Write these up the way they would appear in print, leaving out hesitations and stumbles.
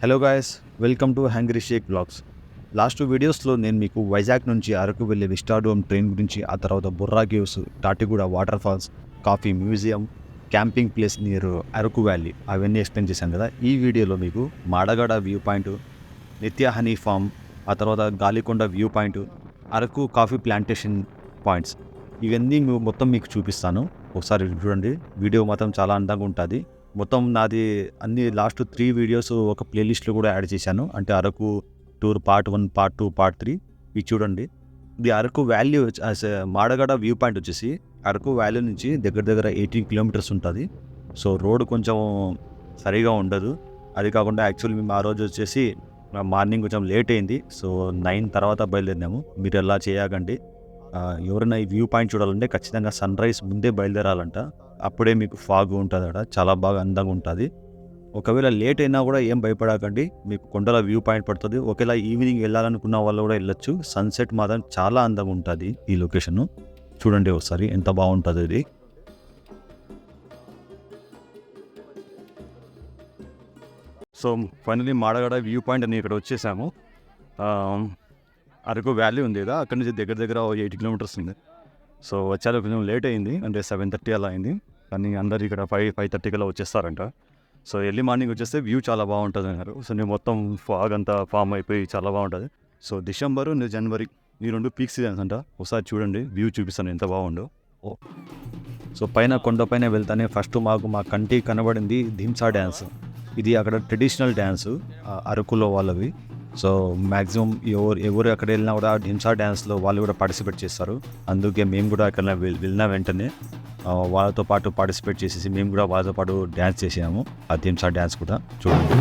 Hello guys, welcome to Hungry Shake Vlogs. Last వీడియోస్లో నేను మీకు వైజాగ్ నుంచి అరకు వెళ్ళే విస్టాడోమ్ ట్రైన్ గురించి, ఆ తర్వాత Borra caves, Tatiguda water falls, coffee museum, camping place near Araku valley అవన్నీ ఎక్స్ప్లెయిన్ చేశాను కదా. ఈ వీడియోలో మీకు Madagada view point, Nithya honey farm, ఆ తర్వాత Galikonda view point, Araku coffee plantation points ఇవన్నీ మొత్తం మీకు చూపిస్తాను. ఒకసారి చూడండి, వీడియో మాత్రం చాలా అందంగా ఉంటుంది. మొత్తం నాది అన్ని లాస్ట్ 3 వీడియోస్ ఒక ప్లేలిస్ట్లో కూడా యాడ్ చేశాను. అంటే Araku tour part 1, part 2, part 3 ఇవి చూడండి. ఇది Araku valley Madagada view point వచ్చేసి అరకు వ్యాలీ నుంచి దగ్గర దగ్గర 18 కిలోమీటర్స్ ఉంటుంది. సో రోడ్ కొంచెం సరిగా ఉండదు. అది కాకుండా యాక్చువల్లీ మేము ఆ రోజు వచ్చేసి మార్నింగ్ కొంచెం లేట్ అయింది. సో 9 తర్వాత బయలుదేరినాము. మీరు ఎలా చేయకండి. ఎవరైనా ఈ వ్యూ పాయింట్ చూడాలంటే ఖచ్చితంగా సన్ రైజ్ ముందే బయలుదేరాలంట. అప్పుడే మీకు ఫాగ్ ఉంటుంది అక్కడ, చాలా బాగా అందంగా ఉంటుంది. ఒకవేళ లేట్ అయినా కూడా ఏం భయపడకండి, మీకు కొండల వ్యూ పాయింట్ పడుతుంది. ఒకవేళ ఈవినింగ్ వెళ్ళాలనుకున్న వాళ్ళు కూడా వెళ్ళొచ్చు. సన్సెట్ మాత్రం చాలా అందంగా ఉంటుంది. ఈ లొకేషన్ చూడండి ఒకసారి, ఎంత బాగుంటుంది ఇది. So finally Madagada view point అని ఇక్కడ వచ్చేసాము. అరకు వ్యాలీ ఉంది కదా, అక్కడి నుంచి దగ్గర దగ్గర 8 కిలోమీటర్స్ ఉంది. సో వచ్చారు, కొంచెం లేట్ అయింది, అంటే 7:30 అలా అయింది. కానీ అందరు ఇక్కడ 5:30 కల్లా వచ్చేస్తారంట. సో ఎర్లీ మార్నింగ్ వచ్చేస్తే వ్యూ చాలా బాగుంటుంది అన్నారు. సో నేను మొత్తం ఫాగ్ అంతా ఫామ్ అయిపోయి చాలా బాగుంటుంది. సో డిసెంబరు, జనవరి ఈ 2 పీక్ సీజన్స్ అంట. ఒకసారి చూడండి, వ్యూ చూపిస్తాను ఎంత బాగుండో. సో పైన కొండపైన వెళ్తానే ఫస్ట్ మా కంటికి కనబడింది ధింసా డ్యాన్స్. ఇది అక్కడ ట్రెడిషనల్ డ్యాన్స్ అరకులో వాళ్ళవి. సో మ్యాక్సిమం ఎవరు అక్కడ వెళ్ళినా కూడా ధింసా డ్యాన్స్లో వాళ్ళు కూడా పార్టిసిపేట్ చేస్తారు. అందుకే మేము కూడా అక్కడ వెళ్ళిన వెంటనే వాళ్ళతో పాటు పార్టిసిపేట్ చేసేసి మేము కూడా వాళ్ళతో పాటు డ్యాన్స్ చేసాము. ఆ ధింసా డ్యాన్స్ కూడా చూడండి.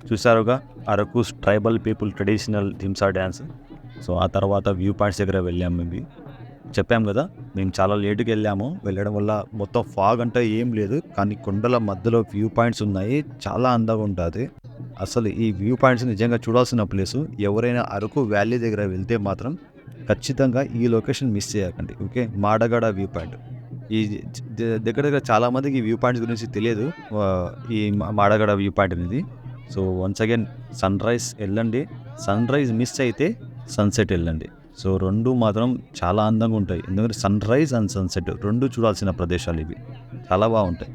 చూసారుగా, Araku tribal people traditional Dhimsa dance. So ఆ తర్వాత వ్యూ పాయింట్స్ దగ్గర వెళ్ళాము. మేము చెప్పాం కదా, మేము చాలా లేటుగా వెళ్ళడం వల్ల మొత్తం ఫాగ్ అంటే ఏం లేదు, కానీ కొండల మధ్యలో వ్యూ పాయింట్స్ ఉన్నాయి. చాలా అందంగా ఉంటుంది. అసలు ఈ వ్యూ పాయింట్స్ నిజంగా చూడాల్సిన ప్లేసు. ఎవరైనా అరకు వ్యాలీ దగ్గర వెళ్తే మాత్రం ఖచ్చితంగా ఈ లొకేషన్ మిస్ చేయకండి. Okay, Madagada view point. ఈ దగ్గర దగ్గర చాలామందికి ఈ వ్యూ పాయింట్స్ గురించి తెలియదు, ఈ మాడగడ వ్యూ పాయింట్ అనేది. So once again sunrise వెళ్ళండి, సన్ రైజ్ మిస్ అయితే సన్సెట్ వెళ్ళండి. సో రెండు మాత్రం చాలా అందంగా ఉంటాయి. ఎందుకంటే సన్ రైజ్ అండ్ సన్సెట్ రెండు చూడాల్సిన ప్రదేశాలు ఇవి, చాలా బాగుంటాయి.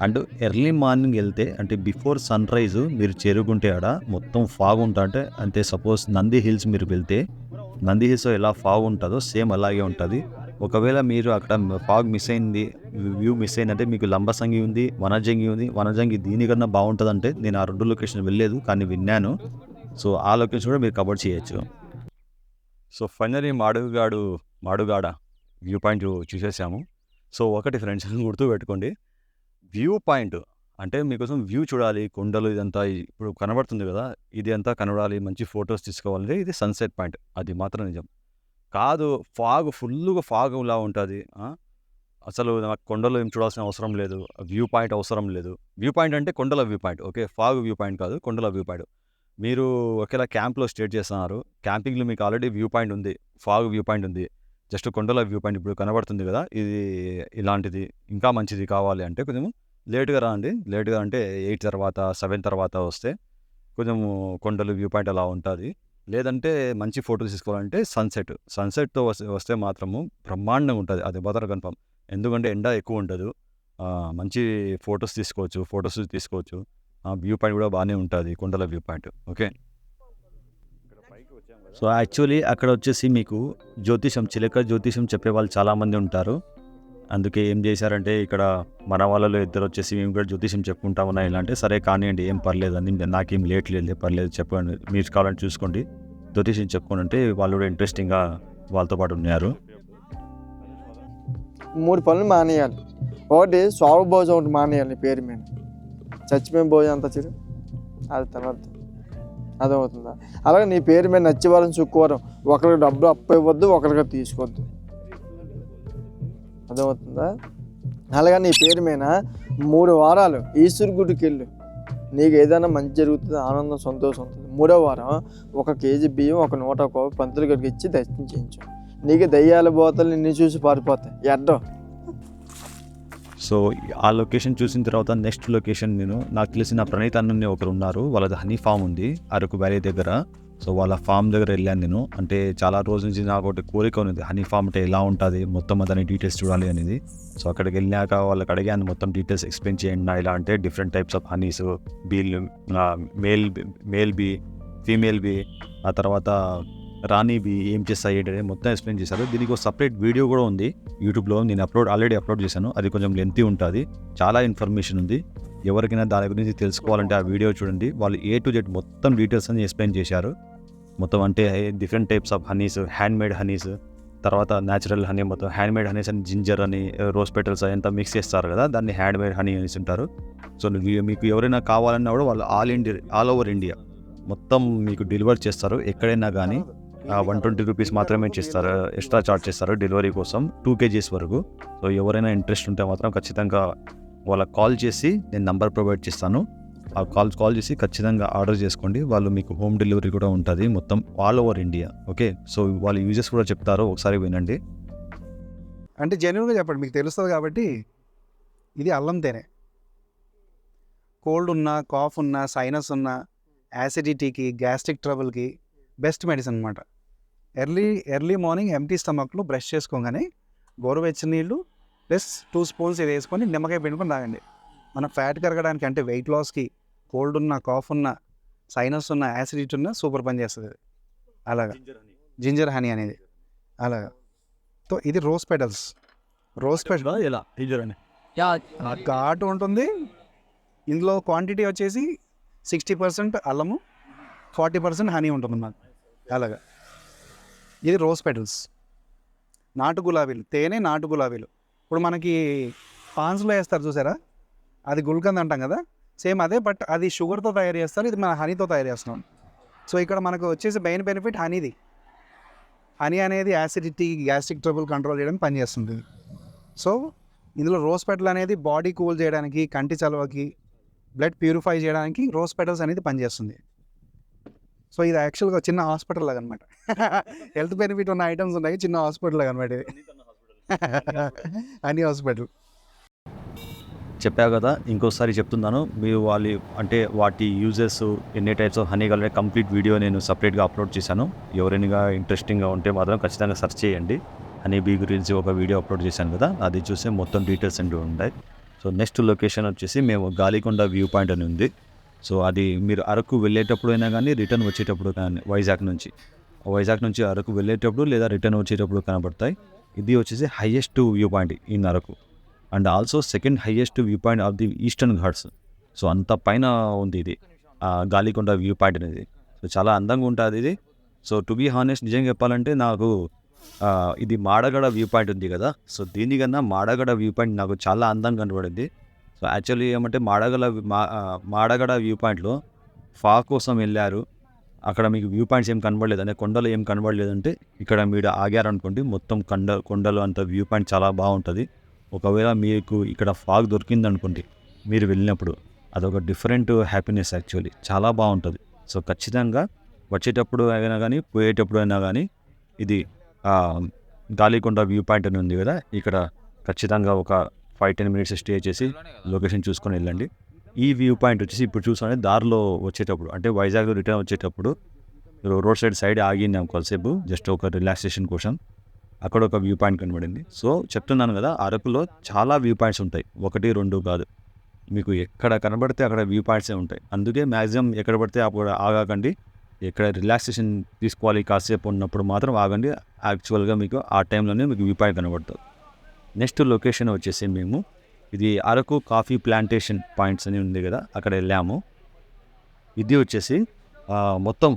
అండ్ ఎర్లీ మార్నింగ్ వెళ్తే, అంటే బిఫోర్ సన్ రైజ్ మీరు చేరుకుంటే ఆడ మొత్తం ఫాగ్ ఉంటా. అంటే సపోజ్ నంది హిల్స్ మీరు వెళ్తే, నంది హిల్స్లో ఎలా ఫాగ్ ఉంటుందో సేమ్ అలాగే ఉంటుంది. ఒకవేళ మీరు అక్కడ ఫాగ్ మిస్ అయింది, వ్యూ మిస్ అయిందంటే మీకు లంబసంగి ఉంది, వనజంగి ఉంది. వనజంగి దీనికన్నా బాగుంటుందంటే నేను ఆ 2 లొకేషన్ వెళ్ళలేదు, కానీ విన్నాను. సో ఆ లొకేషన్ కూడా మీరు కవర్ చేయొచ్చు. So finally Madugada view point చూసేసాము. సో ఒకటి ఫ్రెండ్స్ గుర్తు పెట్టుకోండి, వ్యూ పాయింట్ అంటే మీకోసం వ్యూ చూడాలి, కొండలు ఇదంతా ఇప్పుడు కనబడుతుంది కదా, ఇది అంతా కనబడాలి, మంచి ఫొటోస్ తీసుకోవాలంటే ఇది సన్సెట్ పాయింట్. అది మాత్రం నిజం కాదు. ఫుల్గా ఫాగ్ ఇలా ఉంటుంది. అసలు నాకు కొండలు ఏం చూడాల్సిన అవసరం లేదు, వ్యూ పాయింట్ అవసరం లేదు. వ్యూ పాయింట్ అంటే కొండల view point, okay, fog view point కాదు, కొండల వ్యూ పాయింట్. మీరు ఒకేలా క్యాంప్లో స్టే చేస్తున్నారు, క్యాంపింగ్లో మీకు ఆల్రెడీ వ్యూ పాయింట్ ఉంది, ఫాగ్ వ్యూ పాయింట్ ఉంది. జస్ట్ కొండల వ్యూ పాయింట్ ఇప్పుడు కనబడుతుంది కదా, ఇది ఇలాంటిది ఇంకా మంచిది కావాలి అంటే కొంచెం లేట్గా రాండి. లేట్గా అంటే 8 తర్వాత 7 తర్వాత వస్తే కొంచెము కొండలు వ్యూ పాయింట్ అలా ఉంటుంది. లేదంటే మంచి ఫోటోస్ తీసుకోవాలంటే సన్సెట్తో వస్తే మాత్రము బ్రహ్మాండంగా ఉంటుంది, అది మాత్రం కన్ఫర్మ్. ఎందుకంటే ఎండ ఎక్కువ ఉండదు, మంచి ఫొటోస్ తీసుకోవచ్చు. వ్యూ పాయింట్ కూడా బాగానే ఉంటుంది, కొండల view point. Okay, so actually అక్కడ వచ్చేసి మీకు చిలక జ్యోతిషం చెప్పే వాళ్ళు చాలామంది ఉంటారు. అందుకే ఏం చేశారంటే ఇక్కడ మన వాళ్ళలో ఇద్దరు వచ్చేసి మేము కూడా జ్యోతిషం చెప్పుకుంటా ఉన్నాయి. ఇలా అంటే సరే కానివ్వండి, ఏం పర్లేదు అని, నాకేం లేట్ లేదు, పర్లేదు చెప్పండి, మీరు కావాలని చూసుకోండి, జ్యోతిషం చెప్పుకోండి అంటే వాళ్ళు కూడా ఇంట్రెస్టింగ్గా వాళ్ళతో పాటు ఉన్నారు. 3 పనులు మానేయాలి. ఒకటి స్వాభ భోజనం ఒకటి మానేయాలి పేరు మీద, చచ్చిపోయిన భోజనం అంతా చిరు అది తర్వాత అర్థమవుతుందా. అలాగే నీ పేరు మీద నచ్చేవారం చుక్కువారం ఒకరికి డబ్బులు అప్పు ఇవ్వద్దు, ఒకరికి తీసుకోవద్దు, అర్థమవుతుందా. అలాగే నీ పేరు మీద 3 వారాలు ఈశ్వరు గుడికి వెళ్ళు, నీకు ఏదైనా మంచి జరుగుతుంది, ఆనందం సంతోషం ఉంటుంది. 3వ వారం 1 కేజీ బియ్యం 1 1 పంతులు గడికి ఇచ్చి దర్శనం చేయించు, నీకు దయ్యాల బోతలు నిన్ను చూసి పారిపోతాయి ఎడ్డో. సో ఆ లొకేషన్ చూసిన తర్వాత నెక్స్ట్ లొకేషన్ నాకు తెలిసిన ప్రణీత్ అన్న ఒకరు ఉన్నారు, వాళ్ళది హనీ ఫామ్ ఉంది అరకు వ్యాలీ దగ్గర. సో వాళ్ళ ఫామ్ దగ్గర వెళ్ళాను నేను. అంటే చాలా రోజుల నుంచి నాకు ఒకటి కోరిక ఉంది, హనీ ఫామ్ అంటే ఎలా ఉంటుంది మొత్తం అతని డీటెయిల్స్ చూడాలి అనేది. సో అక్కడికి వెళ్ళాక వాళ్ళకి అడిగాను మొత్తం డీటెయిల్స్ ఎక్స్ప్లెయిన్ చేయండి నా, ఇలా అంటే different types of honeys, male bee, female bee, ఆ తర్వాత రాణి బీ ఏం చేస్తాయి ఏంటంటే మొత్తం ఎక్స్ప్లెయిన్ చేశారు. దీనికి ఒక సపరేట్ వీడియో కూడా ఉంది యూట్యూబ్లో, నేను ఆల్రెడీ అప్లోడ్ చేశాను. అది కొంచెం లెంతీ ఉంటుంది, చాలా ఇన్ఫర్మేషన్ ఉంది. ఎవరికైనా దాని గురించి తెలుసుకోవాలంటే ఆ వీడియో చూడండి. వాళ్ళు A to Z మొత్తం డీటెయిల్స్ అని ఎక్స్ప్లెయిన్ చేశారు. మొత్తం అంటే different types of Honey's, handmade Honey's, తర్వాత న్యాచురల్ హనీ, మొత్తం హ్యాండ్మేడ్ హనీస్ అని జింజర్ అని రోజ్ పెటల్స్ అంతా మిక్స్ చేస్తారు కదా, దాన్ని హ్యాండ్మేడ్ హనీ అనేసి ఉంటారు. సో మీకు ఎవరైనా కావాలన్నా కూడా వాళ్ళు ఆల్ ఓవర్ ఇండియా మొత్తం మీకు డెలివర్ చేస్తారు. ఎక్కడైనా కానీ 120 రూపీస్ మాత్రమే చేస్తారు, ఎక్స్ట్రా చార్జ్ చేస్తారు డెలివరీ కోసం 2 kgs వరకు. సో ఎవరైనా ఇంట్రెస్ట్ ఉంటే మాత్రం ఖచ్చితంగా వాళ్ళకి కాల్ చేసి నేను నంబర్ ప్రొవైడ్ చేస్తాను, ఆ కాల్ చేసి ఖచ్చితంగా ఆర్డర్ చేసుకోండి. వాళ్ళు మీకు హోమ్ డెలివరీ కూడా ఉంటుంది మొత్తం all over India. Okay, so వాళ్ళు యూజెస్ కూడా చెప్తారు, ఒకసారి వినండి. అంటే జెన్యున్గా చెప్పండి, మీకు తెలుస్తుంది కాబట్టి. ఇది అల్లం తేనె. కోల్డ్ ఉన్నా, కాఫ్ ఉన్నా, సైనస్ ఉన్నా, యాసిడిటీకి, గ్యాస్ట్రిక్ ట్రబుల్కి బెస్ట్ మెడిసిన్ అనమాట. ఎర్లీ మార్నింగ్ ఎంటీ స్టమక్లో బ్రష్ చేసుకోగానే గోరువెచ్చని నీళ్ళు ప్లస్ 2 స్పూన్స్ ఇది వేసుకొని నిమ్మకాయ పిండుకొని తాగండి. మన ఫ్యాట్ కరగడానికి, అంటే వెయిట్ లాస్కి, కోల్డ్ ఉన్నా, కాఫ్ ఉన్నా, సైనస్ ఉన్నా, యాసిడిటీ ఉన్నా సూపర్ పని చేస్తుంది ఇది. అలాగా జింజర్ హనీ అనేది అలాగా. సో ఇది రోజ్ పెటల్స్. ఎలా జింజర్ హనీ ఘాటు ఉంటుంది. ఇందులో క్వాంటిటీ వచ్చేసి 60% అల్లము, 40% హనీ ఉంటుంది అన్నమాట. అలాగా ఇది రోజ్ పెటల్స్. నాటు గులాబీలు, తేనె నాటు గులాబీలు. ఇప్పుడు మనకి పాన్స్లో వేస్తారు చూసారా, అది గుల్కంద్ అంటాం కదా, సేమ్ అదే, బట్ అది షుగర్తో తయారు చేస్తారు, ఇది మన హనీతో తయారు చేస్తున్నాం. సో ఇక్కడ మనకు వచ్చేసి మెయిన్ బెనిఫిట్ హనీది. హనీ అనేది యాసిడిటీ, గ్యాస్ట్రిక్ ట్రబుల్ కంట్రోల్ చేయడానికి పనిచేస్తుంది. సో ఇందులో రోజ్ పెటల్ అనేది బాడీ కూల్ చేయడానికి, కంటి చలవకి, బ్లడ్ ప్యూరిఫై చేయడానికి రోజ్ పెటల్స్ అనేది పనిచేస్తుంది. సో ఇది యాక్చువల్గా చిన్న హాస్పిటల్ లాగా అనమాట. హెల్త్ బెనిఫిట్ ఉన్న ఐటమ్స్ ఉన్నాయి, చిన్న హాస్పిటల్ లాగా అనమాట ఇది. హనీ హాస్పిటల్ చెప్పా కదా, ఇంకోసారి చెప్తున్నాను. మీరు అంటే వాటి యూజెస్, ఎన్ని టైప్స్ ఆఫ్ హనీ కావాలంటే కంప్లీట్ వీడియో నేను సపరేట్గా అప్లోడ్ చేశాను. ఎవరైనా ఇంట్రెస్టింగ్గా ఉంటే మాత్రం ఖచ్చితంగా సెర్చ్ చేయండి. హనీ బీ గురించి ఒక వీడియో అప్లోడ్ చేశాను కదా, అది చూస్తే మొత్తం డీటెయిల్స్ అంటూ ఉంటాయి. సో నెక్స్ట్ లొకేషన్ వచ్చేసి మేము గాలికొండ వ్యూ పాయింట్ అని ఉంది. సో అది మీరు అరకు వెళ్ళేటప్పుడు అయినా కానీ, రిటర్న్ వచ్చేటప్పుడు కానీ, వైజాగ్ నుంచి అరకు వెళ్ళేటప్పుడు లేదా రిటర్న్ వచ్చేటప్పుడు కనబడతాయి. ఇది వచ్చేసి highest view point in Araku, and also second highest view point of the eastern Ghats. So అంత పైన ఉంది ఇది గాలికొండ వ్యూ పాయింట్ అనేది. సో చాలా అందంగా ఉంటుంది ఇది. సో టు బీ హానెస్ట్, నిజంగా చెప్పాలంటే నాకు ఇది మాడగడ వ్యూ పాయింట్ ఉంది కదా, సో దీనికన్నా మాడగడ వ్యూ పాయింట్ నాకు చాలా అందంగా కనబడింది. సో యాక్చువల్లీ ఏమంటే మాడగడ వ్యూ పాయింట్లో ఫాగ్ కోసం వెళ్ళారు, అక్కడ మీకు వ్యూ పాయింట్స్ ఏం కనబడలేదు, అంటే కొండలు ఏం కనబడలేదంటే ఇక్కడ మీరు ఆగారనుకోండి, మొత్తం కొండలు అంత వ్యూ పాయింట్ చాలా బాగుంటుంది. ఒకవేళ మీకు ఇక్కడ ఫాగ్ దొరికింది అనుకోండి మీరు వెళ్ళినప్పుడు, అదొక డిఫరెంట్ హ్యాపీనెస్, యాక్చువల్లీ చాలా బాగుంటుంది. సో ఖచ్చితంగా వచ్చేటప్పుడు అయినా కానీ, పోయేటప్పుడు అయినా కానీ, ఇది గాలికొండ వ్యూ పాయింట్ అని ఉంది కదా, ఇక్కడ ఖచ్చితంగా ఒక 5-10 minutes స్టే చేసి లొకేషన్ చూసుకొని వెళ్ళండి. ఈ వ్యూ పాయింట్ వచ్చేసి ఇప్పుడు చూసానే దారిలో వచ్చేటప్పుడు, అంటే వైజాగ్లో రిటర్న్ వచ్చేటప్పుడు రోడ్ సైడ్ ఆగినాం కొద్దిసేపు జస్ట్ ఒక రిలాక్సేషన్ కోసం. అక్కడ ఒక వ్యూ పాయింట్ కనబడింది. సో చెప్తున్నాను కదా, అరకులో చాలా వ్యూ పాయింట్స్ ఉంటాయి, 1, 2 కాదు. మీకు ఎక్కడ కనబడితే అక్కడ వ్యూ పాయింట్సే ఉంటాయి. అందుకే మ్యాక్సిమం ఎక్కడ పడితే అక్కడ ఆగకండి. ఎక్కడ రిలాక్సేషన్ తీసుకోవాలి కాసేపు ఉన్నప్పుడు మాత్రం ఆగండి. యాక్చువల్గా మీకు ఆ టైంలోనే మీకు వ్యూ పాయింట్ కనబడుతుంది. నెక్స్ట్ లొకేషన్ వచ్చేసి మేము ఇది అరకు కాఫీ ప్లాంటేషన్ పాయింట్స్ అని ఉంది కదా, అక్కడ వెళ్ళాము. ఇది వచ్చేసి మొత్తం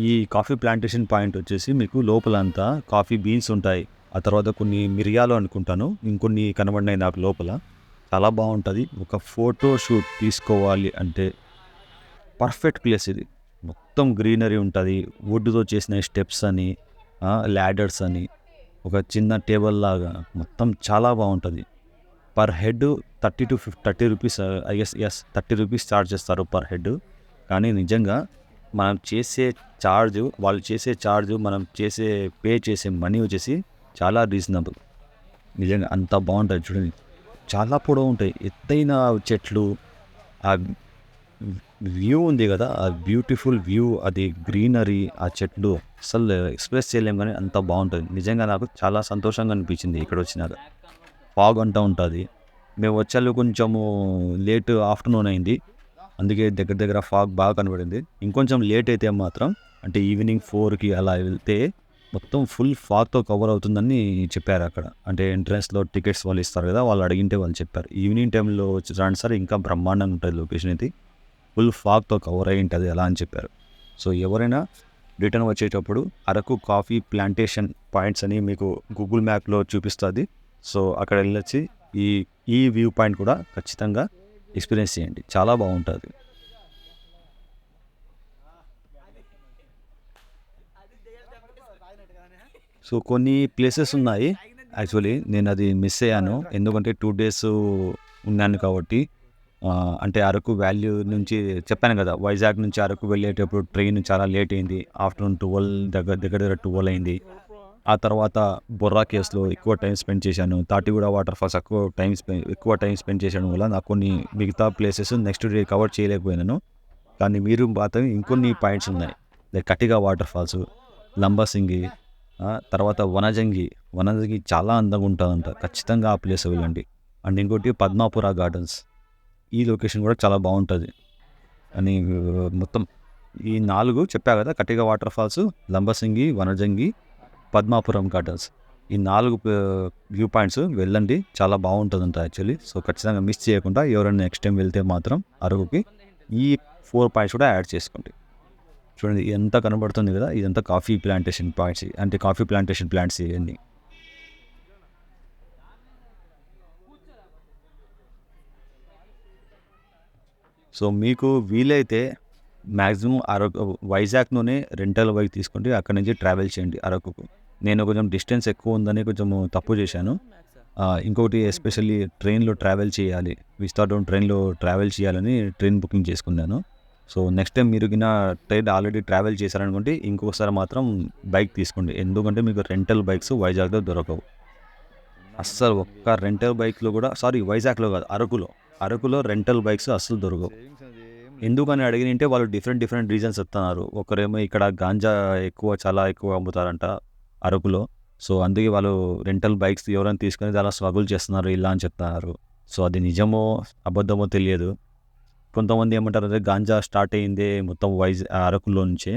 ఈ కాఫీ ప్లాంటేషన్ పాయింట్ వచ్చేసి మీకు లోపలంతా కాఫీ బీన్స్ ఉంటాయి. ఆ తర్వాత కొన్ని మిరియాలు అనుకుంటాను, ఇంకొన్ని కనబడినాయి నాకు లోపల. చాలా బాగుంటుంది. ఒక ఫోటో షూట్ తీసుకోవాలి అంటే పర్ఫెక్ట్ ప్లేస్ ఇది. మొత్తం గ్రీనరీ ఉంటుంది, వుడ్తో చేసిన స్టెప్స్ అని, ల్యాడర్స్ అని, ఒక చిన్న టేబుల్ లాగా మొత్తం చాలా బాగుంటుంది. Per head 30 rupees yes 30 rupees charge చేస్తారు పర్ హెడ్. కానీ నిజంగా మనం చేసే ఛార్జ్, వాళ్ళు చేసే ఛార్జ్, మనం పే చేసే మనీ వచ్చేసి చాలా రీజనబుల్. నిజంగా అంత బాగుంటుంది. చూడండి, చాలా పొడవు ఉంటాయి, ఎత్తైన చెట్లు, ఆ వ్యూ ఉంది కదా, ఆ బ్యూటిఫుల్ వ్యూ, అది గ్రీనరీ, ఆ చెట్లు అసలు ఎక్స్ప్రెస్ చేయలేం కానీ అంత బాగుంటుంది. నిజంగా నాకు చాలా సంతోషంగా అనిపించింది ఇక్కడ వచ్చినాక. ఫాగ్ అంటూ ఉంటుంది. మేము వచ్చాము కొంచెము లేట్ ఆఫ్టర్నూన్ అయింది, అందుకే దగ్గర ఫాగ్ బాగా కనబడింది. ఇంకొంచెం లేట్ అయితే మాత్రం అంటే ఈవినింగ్ 4కి అలా వెళ్తే మొత్తం ఫుల్ ఫాగ్తో కవర్ అవుతుందని చెప్పారు అక్కడ. అంటే ఎంట్రన్స్లో టికెట్స్ వాళ్ళు ఇస్తారు కదా, వాళ్ళు అడిగింటే వాళ్ళు చెప్పారు ఈవినింగ్ టైంలో వచ్చి రాండి సార్, ఇంకా బ్రహ్మాండంగా ఉంటుంది లొకేషన్ అయితే, ఫుల్ ఫాగ్తో కవర్ అయి ఉంటుంది అలా అని చెప్పారు. సో ఎవరైనా రిటర్న్ వచ్చేటప్పుడు అరకు కాఫీ ప్లాంటేషన్ పాయింట్స్ అని మీకు గూగుల్ మ్యాప్లో చూపిస్తుంది. సో అక్కడ వెళ్ళొచ్చి ఈ వ్యూ పాయింట్ కూడా ఖచ్చితంగా ఎక్స్పీరియన్స్ చేయండి, చాలా బాగుంటుంది. సో కొన్ని ప్లేసెస్ ఉన్నాయి, యాక్చువల్లీ నేను అది మిస్ అయ్యాను, ఎందుకంటే 2 days ఉన్నాను కాబట్టి. అంటే అరకు వ్యాల్యూ నుంచి చెప్పాను కదా, వైజాగ్ నుంచి అరకు వెళ్ళేటప్పుడు ట్రైన్ చాలా లేట్ అయింది. ఆఫ్టర్నూన్ 12 దగ్గర 12 అయింది. ఆ తర్వాత బొర్రా కేవ్స్లో ఎక్కువ టైం స్పెండ్ చేశాను. తాటిగూడ వాటర్ ఫాల్స్ ఎక్కువ టైం స్పెండ్ చేయడం వల్ల నాకు కొన్ని మిగతా ప్లేసెస్ నెక్స్ట్ డే కవర్ చేయలేకపోయినాను. కానీ మీరు మాత్రం ఇంకొన్ని పాయింట్స్ ఉన్నాయి, లైక్ కటిగా వాటర్ ఫాల్స్, లంబసింగి, తర్వాత వనజంగి చాలా అందంగా ఉంటుందంట, ఖచ్చితంగా ఆ ప్లేస్ వెళ్ళండి. అండ్ ఇంకోటి పద్మాపుర గార్డెన్స్, ఈ లొకేషన్ కూడా చాలా బాగుంటుంది అని మొత్తం ఈ 4 చెప్పా కదా, Katiga water falls, Lambasingi, Vanajangi, Padmapuram gardens, ఈ 4 వ్యూ పాయింట్స్ వెళ్ళండి, చాలా బాగుంటుందంట యాక్చువల్లీ. సో ఖచ్చితంగా మిస్ చేయకుండా ఎవరైనా నెక్స్ట్ టైం వెళ్తే మాత్రం అరకుకి ఈ 4 పాయింట్స్ కూడా యాడ్ చేసుకోండి. చూడండి ఎంత కనబడుతుంది కదా, ఇదంతా కాఫీ ప్లాంటేషన్ పాయింట్స్, అంటే కాఫీ ప్లాంటేషన్ ప్లాంట్స్ ఇవన్నీ. సో మీకు వీలైతే మ్యాక్సిమం వైజాగ్లోనే రెంటల్ బైక్ తీసుకోండి, అక్కడి నుంచి ట్రావెల్ చేయండి అరకుకు. నేను కొంచెం డిస్టెన్స్ ఎక్కువ ఉందని కొంచెం తప్పు చేశాను. ఇంకొకటి ఎస్పెషల్లీ ట్రైన్లో ట్రావెల్ చేయాలి, విస్తాడౌన్ ట్రైన్లో ట్రావెల్ చేయాలని ట్రైన్ బుకింగ్ చేసుకున్నాను. సో నెక్స్ట్ టైం మీరు ట్రైన్ ఆల్రెడీ ట్రావెల్ చేశారనుకోండి, ఇంకొకసారి మాత్రం బైక్ తీసుకోండి, ఎందుకంటే మీకు రెంటల్ బైక్స్ వైజాగ్లో దొరకవు అస్సలు. ఒక్క రెంటల్ బైక్లో కూడా, వైజాగ్లో కాదు, అరకులో రెంటల్ బైక్స్ అస్సలు దొరకవు. ఎందుకని అడిగినంటే వాళ్ళు డిఫరెంట్ రీజన్స్ చెప్తున్నారు. ఒకరేమో ఇక్కడ గాంజా చాలా ఎక్కువ అమ్ముతారంట అరకులో, సో అందుకే వాళ్ళు రెంటల్ బైక్స్ ఎవరైనా తీసుకొని చాలా స్ట్రగుల్ చేస్తున్నారు ఇలా అని చెప్తున్నారు. సో అది నిజమో అబద్ధమో తెలియదు. కొంతమంది ఏమంటారు, అదే గాంజా స్టార్ట్ అయ్యిందే మొత్తం అరకులో నుంచే,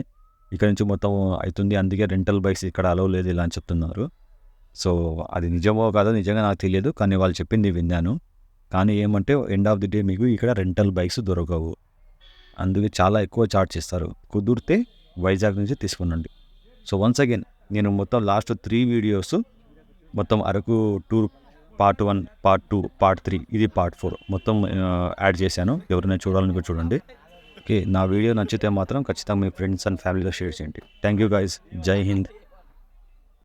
ఇక్కడ నుంచి మొత్తం అవుతుంది, అందుకే రెంటల్ బైక్స్ ఇక్కడ అలవ్ లేదు ఇలా అని చెప్తున్నారు. సో అది నిజమో కాదో నిజంగా నాకు తెలియదు, కానీ వాళ్ళు చెప్పింది విన్నాను. కానీ ఏమంటే ఎండ్ ఆఫ్ ది డే మీకు ఇక్కడ రెంటల్ బైక్స్ దొరకవు, అందుకే చాలా ఎక్కువ చార్జ్ చేస్తారు. కుదిరితే వైజాగ్ నుంచి తీసుకునండి. సో వన్స్ అగైన్ నేను మొత్తం లాస్ట్ 3 వీడియోస్ మొత్తం Araku tour part 1, part 2, part 3, ఇది పార్ట్ 4 మొత్తం యాడ్ చేశాను. ఎవరైనా చూడాలని కూడా చూడండి. ఓకే, నా వీడియో నచ్చితే మాత్రం ఖచ్చితంగా మీ ఫ్రెండ్స్ అండ్ ఫ్యామిలీతో షేర్ చేయండి. థ్యాంక్ యూ గైస్, జై హింద్.